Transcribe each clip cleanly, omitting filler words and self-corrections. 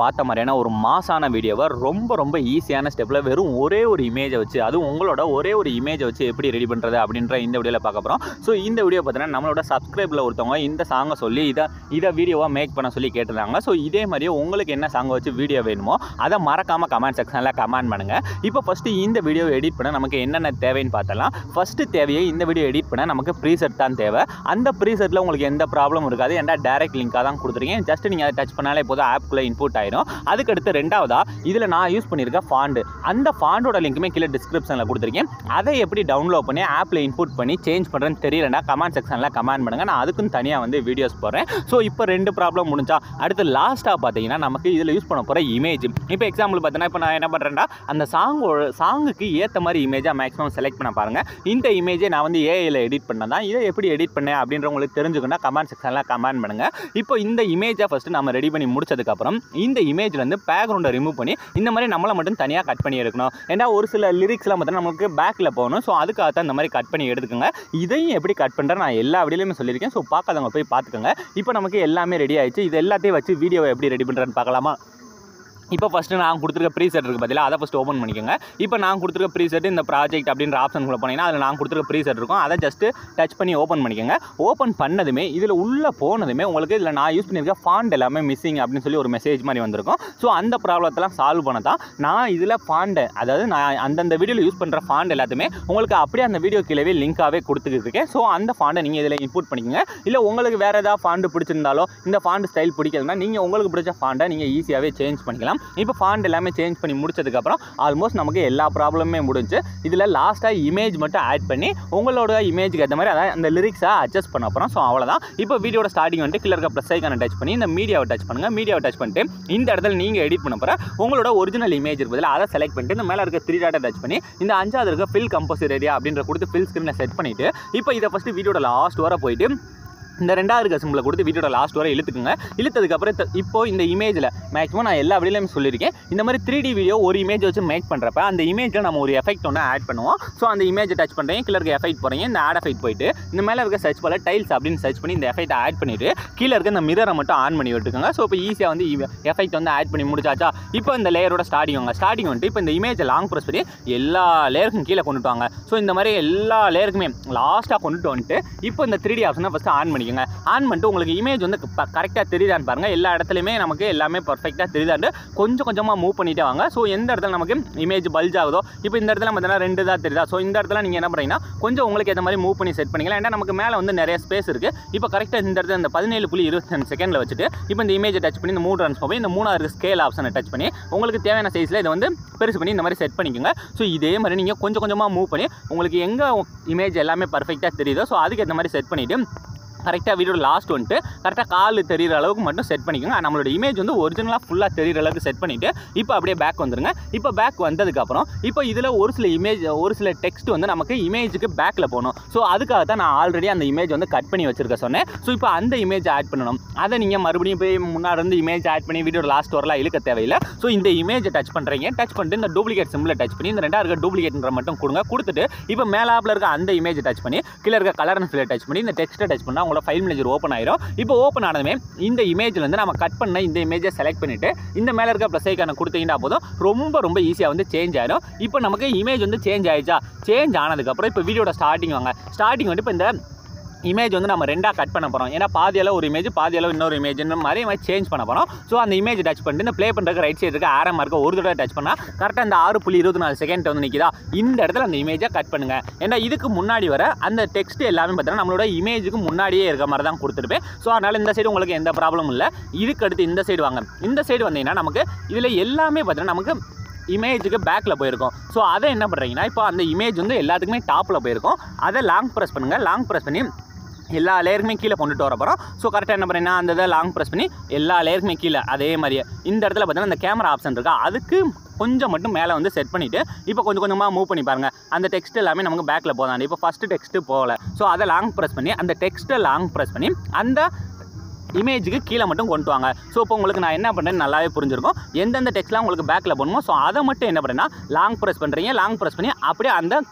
பார்த்த மாதிரியான ஒரு மாசான வீடியோவை ரொம்ப ஈஸியான ஸ்டெப்பில் வெறும் ஒரே ஒரு இமேஜை வச்சு, அதுவும் உங்களோட ஒரே ஒரு இமேஜை வச்சு எப்படி ரெடி பண்ணுறது அப்படின்ற இந்த வீடியோவில் பார்க்க போகிறோம். ஸோ இந்த வீடியோ பார்த்தீங்கன்னா நம்மளோட சப்ஸ்கிரைபில் ஒருத்தவங்க இந்த சாங்கை சொல்லி இதை வீடியோவாக மேக் பண்ண சொல்லி கேட்டிருந்தாங்க. ஸோ இதே மாதிரியே உங்களுக்கு என்ன சாங்கை வச்சு வீடியோ வேணுமோ அதை மறக்காமல் கமெண்ட் செக்ஷனில் கமெண்ட் பண்ணுங்கள். இப்போ ஃபஸ்ட்டு இந்த வீடியோ எடிட் பண்ண நமக்கு என்னென்ன தேவைன்னு பார்த்தலாம். ஃபஸ்ட்டு தேவையை இந்த வீடியோ எடிட் பண்ண நமக்கு ப்ரீசெட் தான் தேவை. அந்த ப்ரீசெட்டில் உங்களுக்கு எந்த ப்ராப்ளம் இருக்காது, ஏன்னா டைரக்ட் லிங்காக தான் கொடுத்துருக்கேன். ஜஸ்ட் நீங்கள் அதை டச் பண்ணாலே போதும், ஆப்புக்குள்ளே இன்புட் ஆயிடும். அதுக்கடுத்து ரெண்டாவதா இதில் நான் யூஸ் பண்ணியிருக்க ஃபாண்ட், அந்த ஃபாண்டோட லிங்க்குமே கீழே டிஸ்கிரிப்ஷனில் கொடுத்துருக்கேன். அதை எப்படி டவுன்லோட் பண்ணி ஆப்பில் இன்புட் பண்ணி சேஞ்ச் பண்ணுறேன்னு தெரியலன்னா கமெண்ட் செக்ஷனில் கமெண்ட் பண்ணுங்கள், நான் அதுக்கும் தனியாக வந்து வீடியோஸ் போடுறேன். ஸோ இப்போ 2 ப்ராப்ளம் முடிஞ்சா அடுத்து லாஸ்ட்டாக பார்த்தீங்கன்னா நமக்கு இதில் யூஸ் பண்ண போகிற இமேஜ். இப்போ எக்ஸாம்பிள் பார்த்தீங்கன்னா இப்போ நான் என்ன பண்ணுறேன்னா அந்த சாங்குக்கு ஏற்ற மாதிரி இமேஜாக மேக்ஸிமம் செலக்ட் பண்ண பாருங்கள். இந்த இமேஜை நான் வந்து ஏஐயில் எடிட் பண்ணேன் தான். இதை எப்படி எடிட் பண்ணேன் அப்படின்ற உங்களுக்கு தெரிஞ்சுக்கணும்னா கமெண்ட் செக்ஷனில் கமெண்ட் பண்ணுங்கள். இப்போ இந்த இமேஜை ஃபஸ்ட்டு நம்ம ரெடி பண்ணி முடிச்சதுக்கப்புறம் இந்த இமேஜ்லேருந்து பேக்ரவுண்டை ரிமூவ் பண்ணி இந்த மாதிரி நம்மளை மட்டும் தனியாக கட் பண்ணி எடுக்கணும். ஏன்னா ஒரு சில லிரிக்ஸ்லாம் பார்த்தீங்கன்னா நமக்கு பேக்கில் போகணும். ஸோ அதுக்காக தான் இந்த மாதிரி கட் பண்ணி எடுத்துக்கோங்க. இதையும் எப்படி கட் பண்ணுறேன் நான் எல்லா வீடியோலையுமே சொல்லியிருக்கேன். ஸோ பார்க்காதவங்க போய் பார்த்துக்கோங்க. இப்போ நமக்கு எல்லாமே ரெடி ஆயிடுச்சு. இது எல்லாத்தையும் வச்சு வீடியோவை எப்படி ரெடி பண்ணுறேன்னு பார்க்கலாமா? இப்போ ஃபஸ்ட்டு நான் கொடுத்துருக்க ப்ரீசெட் இருக்குது பார்த்தீங்களா, அதை ஃபஸ்ட்டு ஓப்பன் பண்ணிக்கோங்க. இப்போ நான் கொடுத்துருக்க ப்ரீசெட் இந்த ப்ராஜெக்ட் அப்படின்ற ஆப்ஷனுக்குள்ள போனீங்கன்னா அதில் நான் கொடுத்துருக்க ப்ரீசெட் இருக்கும். அதை ஜஸ்ட்டு டச் பண்ணி ஓப்பன் பண்ணிக்கோங்க. ஓப்பன் பண்ணதுமே இதில் உள்ளே போனதுமே உங்களுக்கு இதில் நான் யூஸ் பண்ணியிருக்க ஃபாண்ட் எல்லாமே மிஸ்ஸிங் அப்படின்னு சொல்லி ஒரு மெசேஜ் மாதிரி வந்திருக்கும். ஸோ அந்த ப்ராப்ளத்தெல்லாம் சால்வ் பண்ண தான் நான் இதில் ஃபாண்டை, அதாவது நான் அந்தந்த வீடியோவில் யூஸ் பண்ணுற ஃபாண்ட் எல்லாத்தையுமே உங்களுக்கு அப்படியே அந்த வீடியோ கீழே லிங்காகவே கொடுத்துருக்கேன். ஸோ அந்த ஃபாண்டை நீங்கள் இதில் இன்புட் பண்ணிக்கோங்க. இல்லை உங்களுக்கு வேறு ஏதாவது ஃபாண்ட் பிடிச்சிருந்தாலோ இந்த ஃபாண்ட் ஸ்டைல் பிடிக்கலன்னா நீங்கள் உங்களுக்கு பிடிச்ச ஃபாண்டை நீங்கள் ஈஸியாகவே சேஞ்ச் பண்ணிக்கலாம். இப்போ ஃபாண்ட் எல்லாமே சேஞ்ச் பண்ணி முடிச்சதுக்கப்புறம் ஆல்மோஸ்ட் நமக்கு எல்லா ப்ராப்ளமே முடிஞ்சு. இதில் லாஸ்ட்டாக இமேஜ் மட்டும் ஆட் பண்ணி உங்களோட இமேஜுக்கு ஏற்ற மாதிரி அதாவது அந்த லிரிக்ஸை அட்ஜஸ்ட் பண்ண அப்புறம். ஸோ அவ்வளோதான். இப்போ வீடியோட ஸ்டார்டிங் வந்துட்டு கீழே இருக்க ப்ளஸ் ஐக்கானை டச் பண்ணி இந்த மீடியாவை டச் பண்ணுங்கள். மீடியாவை டச் பண்ணிட்டு இந்த இடத்துல நீங்கள் எடிட் பண்ண போகிற உங்களோட ஒரிஜினல் இமேஜ் இருக்குது அதை செலக்ட் பண்ணிட்டு இந்த மேலே இருக்க 3 டாட்டை டச் பண்ணி இந்த 5வது இருக்க ஃபில் கம்போசர் ஏரியா அப்படின்ற கொடுத்து ஃபில் ஸ்க்ரீனை செட் பண்ணிவிட்டு இப்போ இதை ஃபஸ்ட்டு வீடியோட லாஸ்ட் வர போயிட்டு இந்த 2வது இருக்க சிம்பிளை கொடுத்து வீடியோட லாஸ்ட் வரை இழுத்துக்குங்க. இழுத்ததுக்கப்புறம் இப்போ இந்த இமேஜில் மேக்ஸிமம் நான் எல்லா வீடியோலையும் சொல்லியிருக்கேன், இந்த மாதிரி 3D வீடியோ ஒரு இமேஜ் வச்சு மேக் பண்ணுறப்ப அந்த இமேஜில் நம்ம ஒரு எஃபெக்ட் ஒன்று ஆட் பண்ணுவோம். ஸோ அந்த இமேஜை டச் பண்ணுறீங்க, கீழே இருக்க எஃபெக்ட் போகிறீங்க, இந்த ஆட் எஃபெக்ட் போயிட்டு இந்த மேலே இருக்க சர்ச் பண்ண டைல்ஸ் அப்படின்னு சர்ச் பண்ணி இந்த எஃபெக்ட் ஆட் பண்ணிவிட்டு கீழே இருக்க இந்த மிரரை மட்டும் ஆன் பண்ணி விட்டுக்கோங்க. ஸோ இப்போ ஈஸியாக வந்து எஃபெக்ட் வந்து ஆட் பண்ணி முடிச்சாச்சா. இப்போ இந்த லேயரோட ஸ்டார்டிங் வந்துட்டு இப்போ இந்த இமேஜை லாங் ப்ரெஸ் பண்ணி எல்லா லேயருக்கும் கீழே கொண்டுட்டு வாங்க. ஸோ இந்த மாதிரி எல்லா லேயருக்குமே லாஸ்ட்டாக கொண்டுட்டு வந்துட்டு இப்போ இந்த 3D ஆப்ஷனை ஃபஸ்ட்டு ஆன் பண்ணிக்கோங்க. ஆன் பண்ணிட்டு உங்களுக்கு இமேஜ் வந்து கரெக்டாக தெரியுதான்னு பாருங்கள். எல்லா இடத்துலையுமே நமக்கு எல்லாமே பர்ஃபெக்டாக தெரியுதான்னு கொஞ்சமாக மூவ் பண்ணிட்டே வாங்க. ஸோ எந்த இடத்துல நமக்கு இமேஜ் பல்ஜ் ஆகுதோ, இப்போ இந்த இடத்துல பார்த்தீங்கன்னா 2 தான் தெரியுதா. ஸோ இந்த இடத்துல நீங்கள் என்ன பண்ணுறீங்கன்னா கொஞ்சம் உங்களுக்கு ஏற்ற மாதிரி மூவ் பண்ணி செட் பண்ணிக்கலாம். ஏன்னா நமக்கு மேலே வந்து நிறைய ஸ்பேஸ் இருக்குது. இப்போ கரெக்டாக இந்த இடத்துல இந்த 17.22 செகண்டில் வச்சுட்டு இப்போ இந்த இமேஜை டச் பண்ணி இந்த 3 ட்ரான்ஸ்ஃபார்ம் பண்ணி இந்த 3வது ஸ்கேல் ஆப்ஷனை டச் பண்ணி உங்களுக்கு தேவையான சைஸில் இதை வந்து பெருசு பண்ணி இந்த மாதிரி செட் பண்ணிக்கோங்க. ஸோ இதே மாதிரி நீங்கள் கொஞ்சமாக மூவ் பண்ணி உங்களுக்கு எங்கே இமேஜ் எல்லாமே பர்ஃபெக்டாக தெரியுதோ ஸோ அதுக்கு ஏற்ற மாதிரி செட் பண்ணிவிட்டு கரெக்டாக வீடியோட லாஸ்ட் வந்துட்டு கரெக்டாக கால் தெரிகிற அளவுக்கு மட்டும் செட் பண்ணிக்கோங்க. நம்மளோட இமேஜ் வந்து ஒரிஜினலாக ஃபுல்லாக தெரிகிற அளவுக்கு செட் பண்ணிவிட்டு இப்போ அப்படியே பேக் வந்துருங்க. இப்போ பேக் வந்ததுக்கப்புறம் இப்போ இதில் ஒரு சில டெக்ஸ்ட் வந்து நமக்கு இமேஜுக்கு பேக்கில் போகணும். ஸோ அதுக்காக தான் நான் ஆல்ரெடி அந்த இமேஜ் வந்து கட் பண்ணி வச்சுருக்க சொன்னேன். ஸோ இப்போ அந்த இமேஜ் ஆட் பண்ணணும். அதை நீங்கள் மறுபடியும் போய் முன்னாடி இருந்து இமேஜ் ஆட் பண்ணி வீடியோட லாஸ்ட் வரலாம் இழுக்க தேவையில்லை. ஸோ இந்த இமேஜை டச் பண்ணுறீங்க. டச் பண்ணிட்டு இந்த டூப்ளிகேட் சிம்பிளை டச் பண்ணி இந்த 2வது இருக்க டூப்ளிகேட்ன்ற மட்டும் கொடுத்துட்டு இப்போ மேலாப்பில் இருக்க அந்த இமேஜை டச் பண்ணி கீழே இருக்க கலர் அண்ட் ஃபில்லை டச் பண்ணி இந்த டெக்ஸ்ட்டை டச் பண்ணால் ஃபைல் மேனேஜர் ஓப்பன் ஆயிரும். இப்போ ஓப்பன் ஆனதுமே இந்த இமேஜ்ல இருந்து நம்ம கட் பண்ண இந்த இமேஜை செலக்ட் பண்ணிட்டு இந்த மேல இருக்க ப்ளஸ் ஐகானை கொடுத்தீங்கன்னா போதும் ரொம்ப ஈஸியா வந்து சேஞ்ச் ஆயிடும். இப்போ நமக்கு இமேஜ் வந்து சேஞ்ச் ஆயிடுச்சா. சேஞ்ச் ஆனதுக்கு அப்புறம் இப்போ வீடியோட ஸ்டார்டிங் வந்து இப்போ இந்த இமேஜ் வந்து நம்ம 2ஆக கட் பண்ண போகிறோம். ஏன்னா பாதியளவு ஒரு இமேஜ் பாதியளவு இன்னொரு இமேஜ்ன்ற மாதிரி சேஞ்ச் பண்ண போகிறோம். ஸோ அந்த இமேஜ் டச் பண்ணிட்டு இந்த ப்ளே பண்ணுறதுக்கு ரைட் சைடு இருக்க ஆரம் இருக்க ஒரு தடவை டச் பண்ணால் கரெக்டாக இந்த 6.24 செகண்ட் வந்து நிற்கிதா. இந்த இடத்துல அந்த இமேஜை கட் பண்ணுங்கள். ஏன்னா இதுக்கு முன்னாடி வர அந்த டெக்ஸ்ட் எல்லாமே பார்த்தீங்கன்னா நம்மளோட இமேஜுக்கு முன்னாடியே இருக்க மாதிரி தான் கொடுத்துருப்பேன். ஸோ அதனால் இந்த சைடு உங்களுக்கு எந்த ப்ராப்ளமும் இல்லை. இதுக்கு அடுத்து இந்த சைடு வாங்க. இந்த சைடு வந்தீங்கன்னா நமக்கு இதில் எல்லாமே பார்த்தீங்கன்னா நமக்கு இமேஜுக்கு பேக்கில் போயிருக்கும். ஸோ அதை என்ன பண்ணுறீங்கன்னா இப்போ அந்த இமேஜ் வந்து எல்லாத்துக்குமே டாப்பில் போயிருக்கும். அதை லாங் ப்ரெஸ் பண்ணுங்கள். லாங் ப்ரெஸ் பண்ணி எல்லா லேயருக்குமே கீழே கொண்டுட்டு வர போகிறோம். ஸோ கரெக்டாக என்ன பண்ணுறீங்கன்னா அந்த இதை லாங் ப்ரெஸ் பண்ணி எல்லா லேயருக்குமே கீழே அதே மாதிரியே இந்த இடத்துல பார்த்தீங்கன்னா இந்த கேமரா ஆப்ஷன் இருக்கா அதுக்கு கொஞ்சம் மட்டும் மேலே வந்து செட் பண்ணிவிட்டு இப்போ கொஞ்சமாக மூவ் பண்ணி பாருங்கள். அந்த டெக்ஸ்ட் எல்லாமே நமக்கு பேக்கில் போதாண்டி இப்போ ஃபஸ்ட்டு டெக்ஸ்ட்டு போகலை. ஸோ அதை லாங் ப்ரெஸ் பண்ணி அந்த டெக்ஸ்ட்டை லாங் ப்ரெஸ் பண்ணி அந்த இமேஜுக்கு கீழே மட்டும் கொண்டு வாங்க. ஸோ இப்போ உங்களுக்கு நான் என்ன பண்ணுறேன்னு நல்லாவே புரிஞ்சிருக்கும். எந்தெந்த டெக்ஸ்ட்லாம் உங்களுக்கு பேக்கில் போடணுமோ ஸோ அதை மட்டும் என்ன பண்ணுறேன்னா லாங் ப்ரெஸ் பண்ணுறீங்க. லாங் ப்ரெஸ் பண்ணி அப்படியே அந்த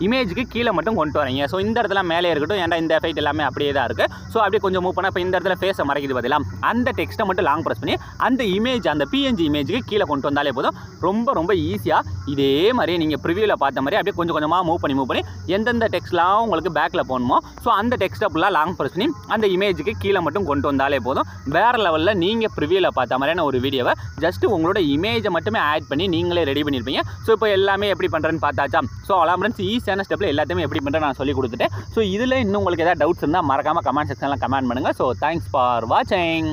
இமேஜுக்கு கீழே மட்டும் கொண்டு வரீங்க. ஸோ இந்த இடத்துல மேலே இருக்கட்டும், ஏன்டா இந்த எஃபெக்ட் எல்லாமே அப்படியே தான் இருக்குது. ஸோ அப்படியே கொஞ்சம் மூவ் பண்ணால் இப்போ இந்த இடத்துல ஃபேஸை மறைக்குது பார்த்தீங்களா, அந்த டெக்ஸ்ட்டை மட்டும் லாங் ப்ரெஸ் பண்ணி அந்த இமேஜ் அந்த பிஎன்ஜி இமேஜுக்கு கீழே கொண்டு வந்தாலே போதும். ரொம்ப ரொம்ப ஈஸியாக இதே மாதிரி நீங்கள் ப்ரிவியூவில் பார்த்த மாதிரி அப்படியே கொஞ்சம் கொஞ்சமாக மூவ் பண்ணி எந்தெந்த டெக்ஸ்ட்லாம் உங்களுக்கு பேக்கில் போகணுமோ ஸோ அந்த டெக்ஸ்ட்டை ஃபுல்லாக லாங் ப்ரெஸ் பண்ணி அந்த இமேஜுக்கு கீழே மட்டும் கொண்டு வந்தாலே போதும். வேறு லெவலில் நீங்கள் ப்ரிவியூவில் பார்த்த மாதிரியான ஒரு வீடியோவை ஜஸ்ட்டு உங்களோட இமேஜை மட்டுமே ஆட் பண்ணி நீங்களே ரெடி பண்ணியிருப்பீங்க. ஸோ இப்போ எல்லாமே எப்படி பண்ணுறேன்னு பார்த்தாச்சா. ஸோ அவ்வளோ ஃப்ரெண்ட்ஸ், ஈஸியான ஸ்டெப்பில் எல்லாத்தையுமே எப்படி பண்ணுறேன் நான் சொல்லி கொடுத்துட்டேன். ஸோ இதில் இன்னும் உங்களுக்கு ஏதாவது டவுட்ஸ் இருந்தால் மறக்காமல் கமெண்ட் செக்ஷனில் கமெண்ட் பண்ணுங்கள். ஸோ தேங்க்ஸ் ஃபார் வாட்சிங்.